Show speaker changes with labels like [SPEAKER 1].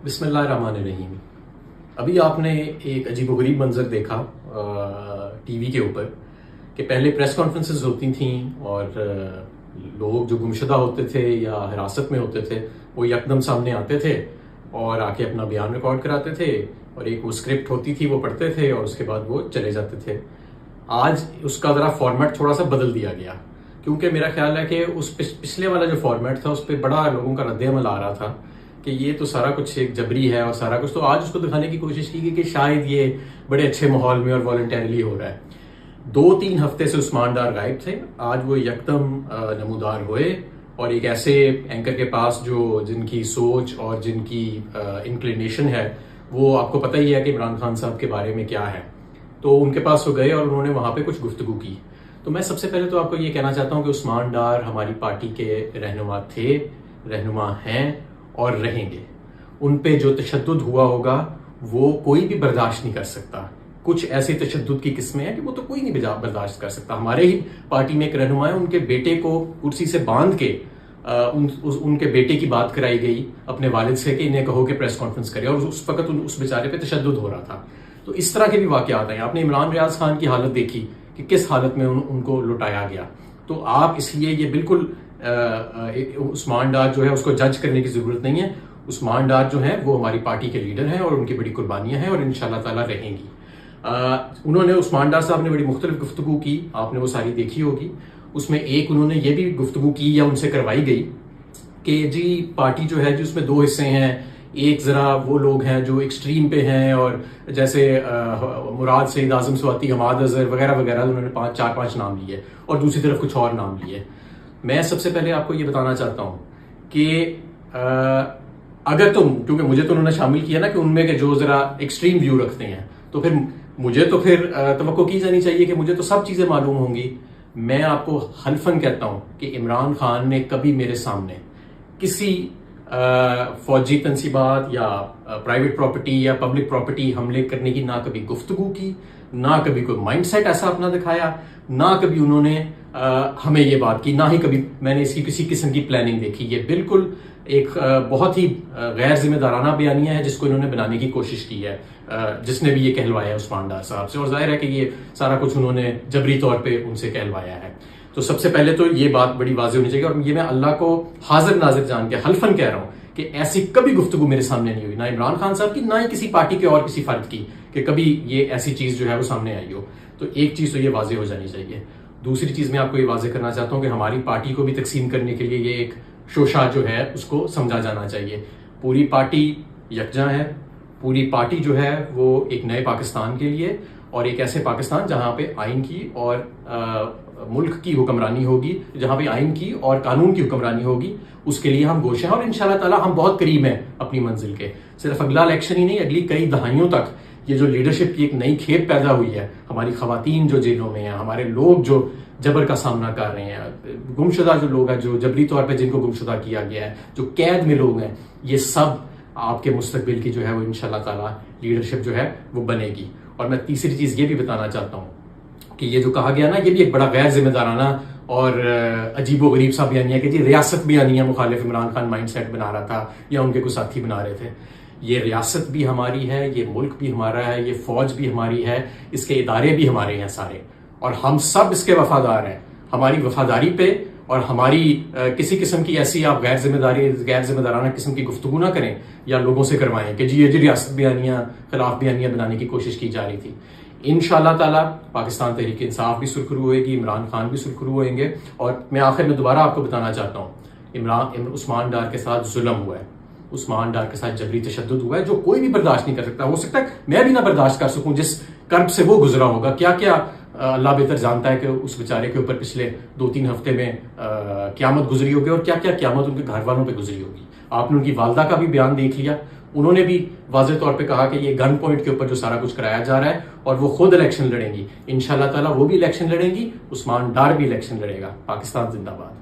[SPEAKER 1] بسم اللہ الرحمن الرحیم۔ ابھی آپ نے ایک عجیب و غریب منظر دیکھا ٹی وی کے اوپر کہ پہلے پریس کانفرنسز ہوتی تھیں اور لوگ جو گمشدہ ہوتے تھے یا حراست میں ہوتے تھے وہ یکدم سامنے آتے تھے اور آ کے اپنا بیان ریکارڈ کراتے تھے اور ایک وہ اسکرپٹ ہوتی تھی وہ پڑھتے تھے اور اس کے بعد وہ چلے جاتے تھے۔ آج اس کا ذرا فارمیٹ تھوڑا سا بدل دیا گیا، کیونکہ میرا خیال ہے کہ اس پچھلے والا جو فارمیٹ تھا اس پہ بڑا لوگوں کا رد عمل آ رہا تھا کہ یہ تو سارا کچھ ایک جبری ہے اور سارا کچھ، تو آج اس کو دکھانے کی کوشش کی گئی کہ شاید یہ بڑے اچھے ماحول میں اور والنٹیرلی ہو رہا ہے۔ 2-3 ہفتے سے عثمان ڈار غائب تھے، آج وہ یکدم نمودار ہوئے اور ایک ایسے اینکر کے پاس جن کی سوچ اور جن کی انکلینیشن ہے وہ آپ کو پتہ ہی ہے کہ عمران خان صاحب کے بارے میں کیا ہے، تو ان کے پاس وہ گئے اور انہوں نے وہاں پہ کچھ گفتگو کی۔ تو میں سب سے پہلے تو آپ کو یہ کہنا چاہتا ہوں کہ عثمان ڈار ہماری پارٹی کے رہنما تھے، رہنما ہیں اور رہیں گے۔ ان پہ جو تشدد ہوا ہوگا وہ کوئی بھی برداشت نہیں کر سکتا۔ کچھ ایسے تشدد کی قسمیں ہیں کہ وہ تو کوئی نہیں برداشت کر سکتا۔ ہمارے ہی پارٹی میں ایک رہنما ہے، ان کے بیٹے کو کرسی سے باندھ کے ان کے بیٹے کی بات کرائی گئی اپنے والد سے کہ انہیں کہو کہ پریس کانفرنس کرے، اور اس وقت اس بیچارے پہ تشدد ہو رہا تھا۔ تو اس طرح کے بھی واقعات ہیں۔ آپ نے عمران ریاض خان کی حالت دیکھی کہ کس حالت میں ان کو لٹایا گیا۔ تو آپ اس لیے یہ بالکل عثمان ڈار جو ہے اس کو جج کرنے کی ضرورت نہیں ہے۔ عثمان ڈار جو ہیں وہ ہماری پارٹی کے لیڈر ہیں اور ان کی بڑی قربانیاں ہیں اور انشاءاللہ تعالیٰ رہیں گی۔ انہوں نے عثمان ڈار صاحب نے بڑی مختلف گفتگو کی، آپ نے وہ ساری دیکھی ہوگی۔ اس میں ایک انہوں نے یہ بھی گفتگو کی یا ان سے کروائی گئی کہ جی پارٹی جو ہے اس میں 2 حصے ہیں، ایک ذرا وہ لوگ ہیں جو ایکسٹریم پہ ہیں اور جیسے مراد سعید اعظم سواتی، حماد اظہر وغیرہ وغیرہ، انہوں نے 4-5 نام لیے اور دوسری طرف کچھ اور نام لیے۔ میں سب سے پہلے آپ کو یہ بتانا چاہتا ہوں کہ اگر کیونکہ مجھے تو انہوں نے شامل کیا نا کہ ان میں کہ جو ذرا ایکسٹریم ویو رکھتے ہیں، تو پھر مجھے تو پھر توقع کی جانی چاہیے کہ مجھے تو سب چیزیں معلوم ہوں گی۔ میں آپ کو حلفاً کہتا ہوں کہ عمران خان نے کبھی میرے سامنے کسی فوجی تنصیبات یا پرائیویٹ پراپرٹی یا پبلک پراپرٹی حملے کرنے کی نہ کبھی گفتگو کی، نہ کبھی کوئی مائنڈ سیٹ ایسا اپنا دکھایا، نہ کبھی انہوں نے ہمیں یہ بات کی، نہ ہی کبھی میں نے اس کی کسی قسم کی پلاننگ دیکھی۔ یہ بالکل ایک بہت ہی غیر ذمہ دارانہ بیانیہ ہے جس کو انہوں نے بنانے کی کوشش کی ہے، جس نے بھی یہ کہلوایا ہے عثمان ڈار صاحب سے، اور ظاہر ہے کہ یہ سارا کچھ انہوں نے جبری طور پہ ان سے کہلوایا ہے۔ تو سب سے پہلے تو یہ بات بڑی واضح ہونی چاہیے، اور یہ میں اللہ کو حاضر ناظر جان کے حلفاً کہہ رہا ہوں کہ ایسی کبھی گفتگو میرے سامنے نہیں ہوئی، نہ عمران خان صاحب کی، نہ ہی کسی پارٹی کے اور کسی فرد کی، کہ کبھی یہ ایسی چیز جو ہے وہ سامنے آئی ہو۔ تو ایک چیز تو یہ واضح ہو جانی چاہیے۔ دوسری چیز میں آپ کو یہ واضح کرنا چاہتا ہوں کہ ہماری پارٹی کو بھی تقسیم کرنے کے لیے یہ ایک شوشہ جو ہے اس کو سمجھا جانا چاہیے۔ پوری پارٹی یکجا ہے، پوری پارٹی جو ہے وہ ایک نئے پاکستان کے لیے، اور ایک ایسے پاکستان جہاں پہ آئین کی اور ملک کی حکمرانی ہوگی، جہاں پہ آئین کی اور قانون کی حکمرانی ہوگی، اس کے لیے ہم گوش ہیں، اور انشاءاللہ تعالیٰ ہم بہت قریب ہیں اپنی منزل کے۔ صرف اگلا الیکشن ہی نہیں، اگلی کئی دہائیوں تک یہ جو لیڈرشپ کی ایک نئی کھیپ پیدا ہوئی ہے، ہماری خواتین جو جیلوں میں ہیں، ہمارے لوگ جو جبر کا سامنا کر رہے ہیں، گمشدہ جو لوگ ہیں، جو جبری طور پہ جن کو گمشدہ کیا گیا ہے، جو قید میں لوگ ہیں، یہ سب آپ کے مستقبل کی جو ہے وہ انشاءاللہ تعالیٰ لیڈرشپ جو ہے وہ بنے گی۔ اور میں تیسری چیز یہ بھی بتانا چاہتا ہوں کہ یہ جو کہا گیا نا، یہ بھی ایک بڑا غیر ذمہ دارانہ اور عجیب و غریب سا بیانیہ ہے کہ جی ریاست بھی آنی ہے، مخالف عمران خان مائنڈ سیٹ بنا رہا تھا یا ان کے کوئی ساتھی بنا رہے تھے۔ یہ ریاست بھی ہماری ہے، یہ ملک بھی ہمارا ہے، یہ فوج بھی ہماری ہے، اس کے ادارے بھی ہمارے ہیں سارے، اور ہم سب اس کے وفادار ہیں۔ ہماری وفاداری پہ اور ہماری کسی قسم کی ایسی آپ غیر ذمہ دارانہ قسم کی گفتگو نہ کریں یا لوگوں سے کروائیں کہ جی یہ ریاست بیانیہ خلاف بیانیہ بنانے کی کوشش کی جا رہی تھی۔ انشاءاللہ تعالیٰ پاکستان تحریک انصاف بھی سرخرو ہوئے گی، عمران خان بھی سرخرو ہوئیں گے۔ اور میں آخر میں دوبارہ آپ کو بتانا چاہتا ہوں، عثمان ڈار کے ساتھ ظلم ہوا ہے، عثمان ڈار کے ساتھ جبری تشدد ہوا ہے جو کوئی بھی برداشت نہیں کر سکتا۔ ہو سکتا ہے میں بھی نہ برداشت کر سکوں جس کرب سے وہ گزرا ہوگا، کیا کیا اللہ بہتر جانتا ہے کہ اس بیچارے کے اوپر پچھلے 2-3 ہفتے میں قیامت گزری ہوگی، اور کیا کیا قیامت ان کے گھر والوں پہ گزری ہوگی۔ آپ نے ان کی والدہ کا بھی بیان دیکھ لیا، انہوں نے بھی واضح طور پہ کہا کہ یہ گن پوائنٹ کے اوپر جو سارا کچھ کرایا جا رہا ہے، اور وہ خود الیکشن لڑیں گی۔ انشاءاللہ تعالیٰ وہ بھی الیکشن لڑیں گی، عثمان ڈار بھی الیکشن لڑے گا۔ پاکستان زندہ باد۔